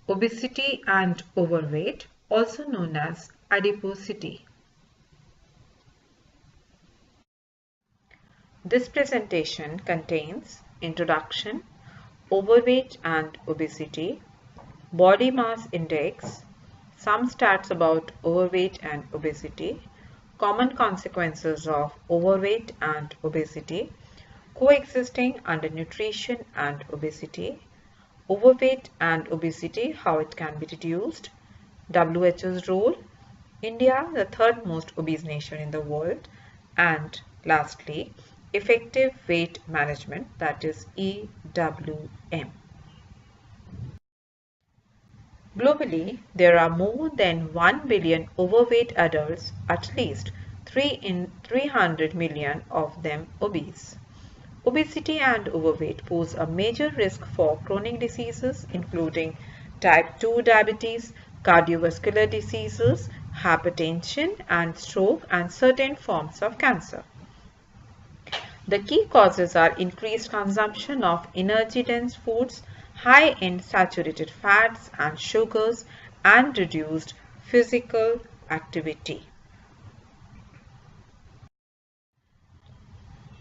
Obesity and overweight, also known as adiposity. This presentation contains introduction, overweight and obesity, body mass index, some stats about overweight and obesity, common consequences of overweight and obesity, coexisting undernutrition and obesity, overweight and obesity, how it can be reduced, WHO's role, India, the third most obese nation in the world, and lastly, effective weight management, that is EWM. Globally, there are more than 1 billion overweight adults, at least 300 million of them obese. Obesity and overweight pose a major risk for chronic diseases including type 2 diabetes, cardiovascular diseases, hypertension and stroke, and certain forms of cancer. The key causes are increased consumption of energy-dense foods, high in saturated fats and sugars, and reduced physical activity.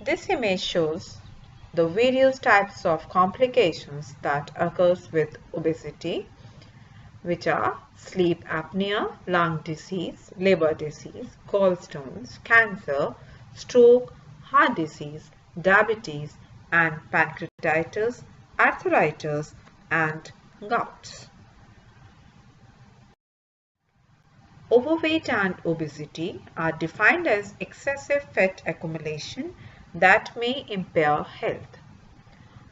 This image shows the various types of complications that occurs with obesity, which are sleep apnea, lung disease, liver disease, gallstones, cancer, stroke, heart disease, diabetes, and pancreatitis, arthritis, and gouts. Overweight and obesity are defined as excessive fat accumulation that may impair health.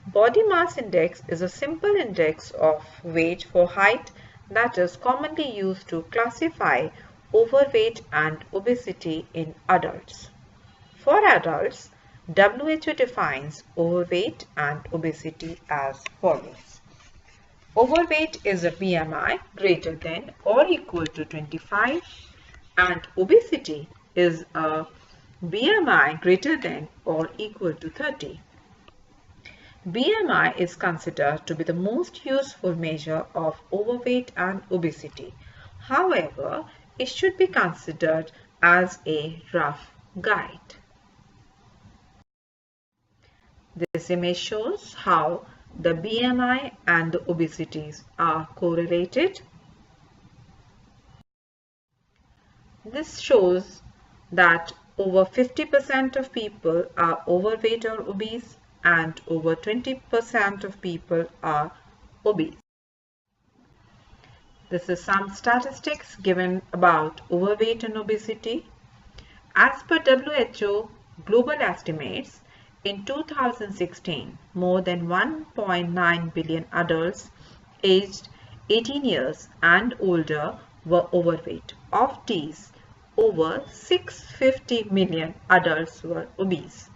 Body mass index is a simple index of weight for height that is commonly used to classify overweight and obesity in adults. For adults, WHO defines overweight and obesity as follows. Overweight is a BMI greater than or equal to 25, and obesity is a BMI greater than or equal to 30. BMI is considered to be the most useful measure of overweight and obesity. However, it should be considered as a rough guide. This image shows how the BMI and the obesities are correlated. This shows that over 50% of people are overweight or obese, and over 20% of people are obese. This is some statistics given about overweight and obesity. As per WHO global estimates, in 2016, more than 1.9 billion adults aged 18 years and older were overweight. Of these, over 650 million adults were obese.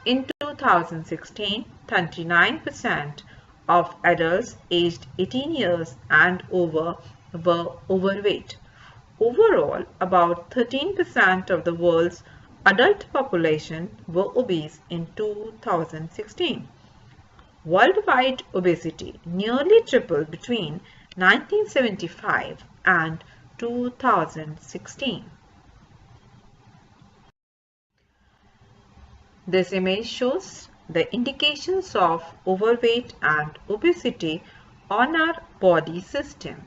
In 2016, 39% of adults aged 18 years and over were overweight. Overall, about 13% of the world's adult population were obese in 2016. Worldwide obesity nearly tripled between 1975 and 2016. This image shows the indications of overweight and obesity on our body system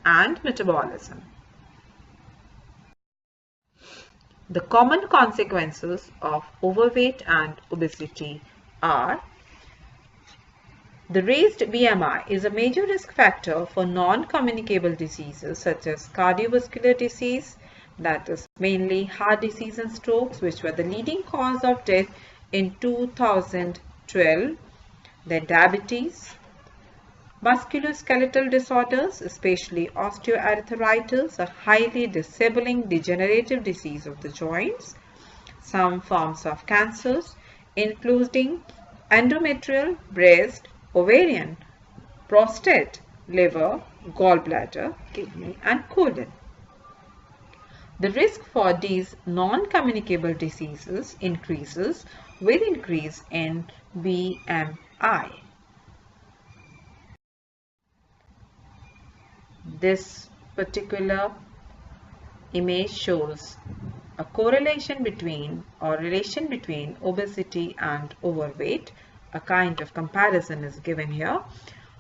and metabolism. The common consequences of overweight and obesity are: the raised BMI is a major risk factor for non-communicable diseases such as cardiovascular disease, that is mainly heart disease and strokes, which were the leading cause of death in 2012. Then diabetes, musculoskeletal disorders, especially osteoarthritis, a highly disabling degenerative disease of the joints, some forms of cancers, including endometrial, breast, ovarian, prostate, liver, gallbladder, kidney, and colon. The risk for these non-communicable diseases increases with increase in BMI. This particular image shows a correlation between or relation between obesity and overweight. A kind of comparison is given here.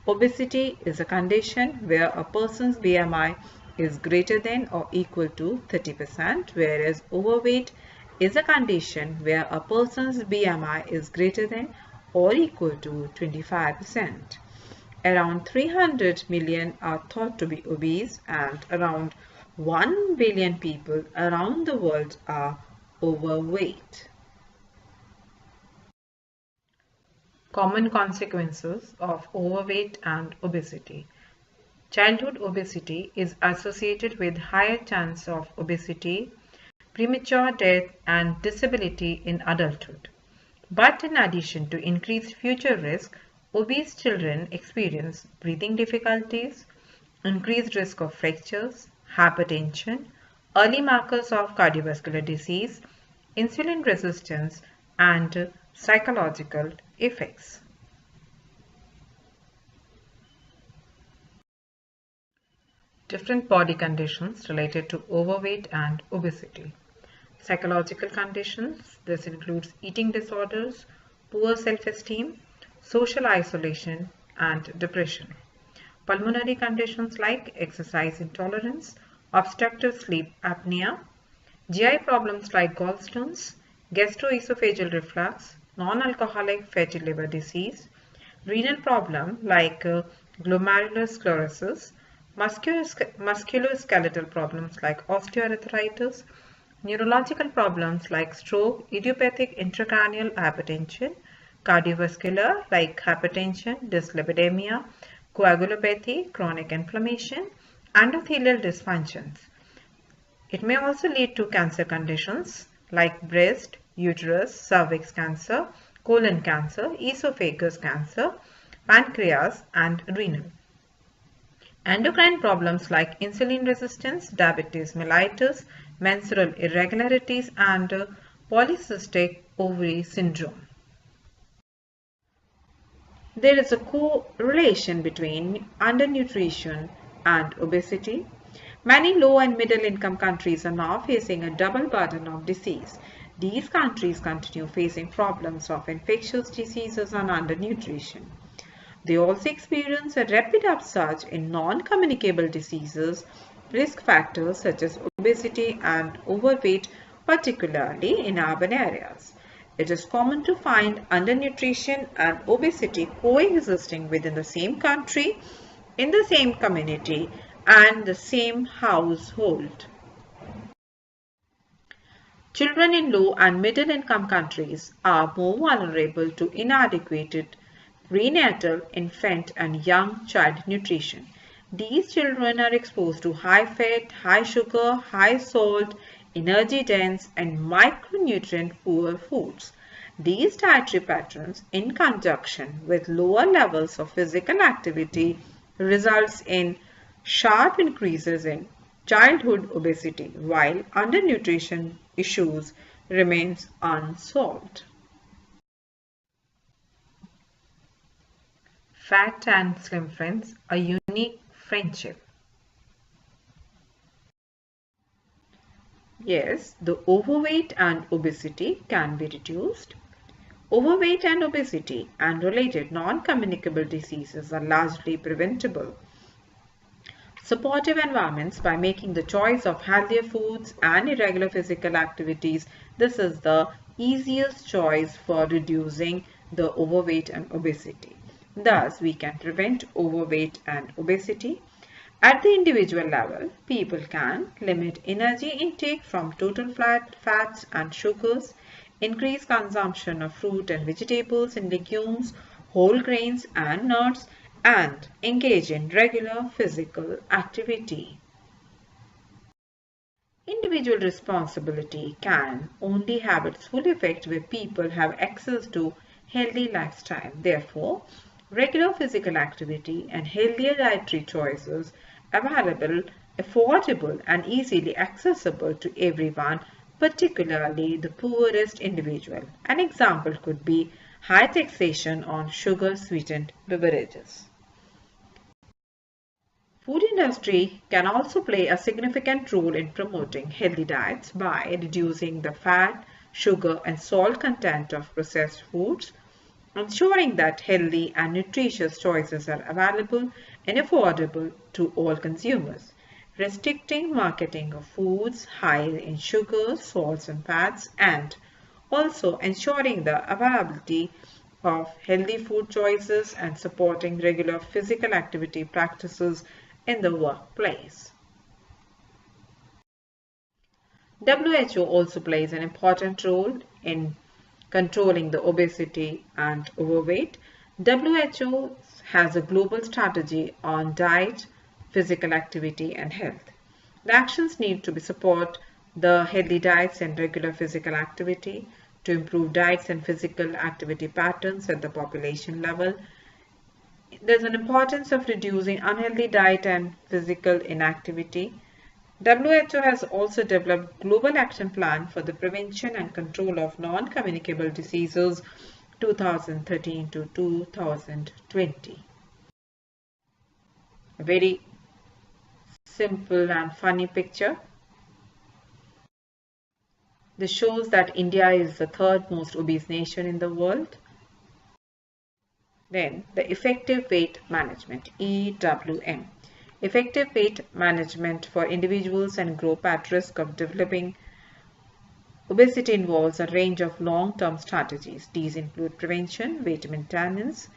Obesity is a condition where a person's BMI is greater than or equal to 30%, whereas overweight is a condition where a person's BMI is greater than or equal to 25%. Around 300 million are thought to be obese, and around 1 billion people around the world are overweight. Common consequences of overweight and obesity. Childhood obesity is associated with higher chance of obesity, premature death, and disability in adulthood. But in addition to increased future risk, obese children experience breathing difficulties, increased risk of fractures, hypertension, early markers of cardiovascular disease, insulin resistance, and psychological effects. Different body conditions related to overweight and obesity. Psychological conditions, this includes eating disorders, poor self-esteem, social isolation, and depression. Pulmonary conditions like exercise intolerance, obstructive sleep apnea, GI problems like gallstones, gastroesophageal reflux, non-alcoholic fatty liver disease, renal problem like glomerular sclerosis, musculoskeletal problems like osteoarthritis, neurological problems like stroke, idiopathic intracranial hypertension, cardiovascular like hypertension, dyslipidemia, coagulopathy, chronic inflammation, endothelial dysfunctions. It may also lead to cancer conditions like breast, uterus, cervix cancer, colon cancer, esophagus cancer, pancreas, and renal. Endocrine problems like insulin resistance, diabetes mellitus, menstrual irregularities, and polycystic ovary syndrome. There is a correlation between undernutrition and obesity. Many low and middle income countries are now facing a double burden of disease. These countries continue facing problems of infectious diseases and undernutrition. They also experience a rapid upsurge in non-communicable diseases, risk factors such as obesity and overweight, particularly in urban areas. It is common to find undernutrition and obesity coexisting within the same country, in the same community, and the same household. Children in low and middle income countries are more vulnerable to inadequate prenatal, infant, and young child nutrition. These children are exposed to high fat, high sugar, high salt, energy dense, and micronutrient poor foods. These dietary patterns, in conjunction with lower levels of physical activity, results in sharp increases in childhood obesity, while undernutrition issues remains unsolved. Fat and Slim Friends, a unique friendship. Yes, the overweight and obesity can be reduced. Overweight and obesity and related non-communicable diseases are largely preventable. Supportive environments, by making the choice of healthier foods and irregular physical activities, this is the easiest choice for reducing the overweight and obesity. Thus, we can prevent overweight and obesity. At the individual level, people can limit energy intake from total fats and sugars, increase consumption of fruit and vegetables and legumes, whole grains and nuts, and engage in regular physical activity. Individual responsibility can only have its full effect where people have access to healthy lifestyle. Therefore, regular physical activity and healthier dietary choices available, affordable, and easily accessible to everyone, particularly the poorest individual. An example could be high taxation on sugar-sweetened beverages. Food industry can also play a significant role in promoting healthy diets by reducing the fat, sugar and salt content of processed foods, ensuring that healthy and nutritious choices are available and affordable to all consumers, restricting marketing of foods high in sugar, salts and fats, and also ensuring the availability of healthy food choices and supporting regular physical activity practices in the workplace. WHO also plays an important role in controlling the obesity and overweight. WHO has a global strategy on diet, physical activity and health. The actions need to be support the healthy diets and regular physical activity to improve diets and physical activity patterns at the population level. There's an importance of reducing unhealthy diet and physical inactivity. WHO has also developed global action plan for the prevention and control of non-communicable diseases 2013 to 2020. A very simple and funny picture. This shows that India is the third most obese nation in the world. Then the effective weight management, EWM. Effective weight management for individuals and groups at risk of developing obesity involves a range of long-term strategies. These include prevention, weight maintenance,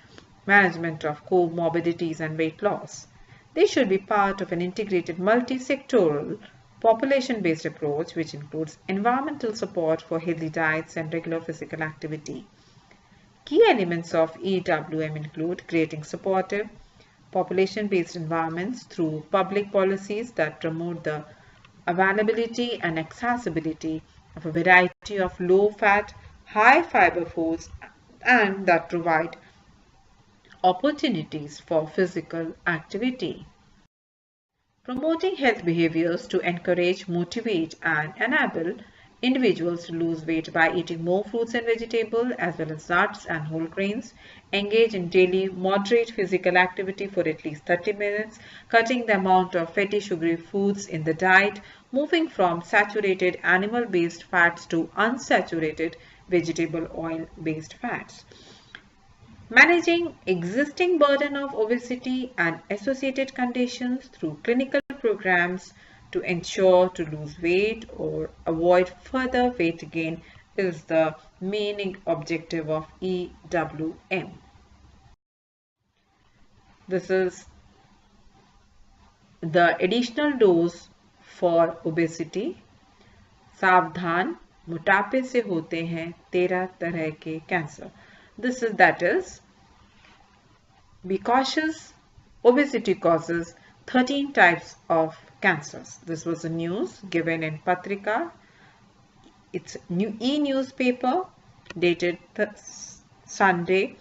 management of comorbidities and weight loss. They should be part of an integrated multi-sectoral population-based approach which includes environmental support for healthy diets and regular physical activity. Key elements of EWM include creating supportive population-based environments through public policies that promote the availability and accessibility of a variety of low-fat, high-fiber foods and that provide opportunities for physical activity. Promoting health behaviors to encourage, motivate and enable individuals to lose weight by eating more fruits and vegetables as well as nuts and whole grains. Engage in daily moderate physical activity for at least 30 minutes, cutting the amount of fatty sugary foods in the diet, moving from saturated animal-based fats to unsaturated vegetable oil-based fats. Managing existing burden of obesity and associated conditions through clinical programs to ensure to lose weight or avoid further weight gain is the main objective of EWM. This is the additional dose for obesity. सावधान, मोटापे से होते हैं 13 तरह के cancer. That is, be cautious, obesity causes 13 types of cancers. This was the news given in Patrika. It's e-newspaper dated Sunday,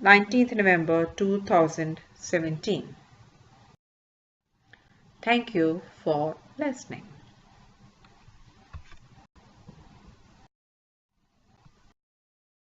19th November 2017. Thank you for listening.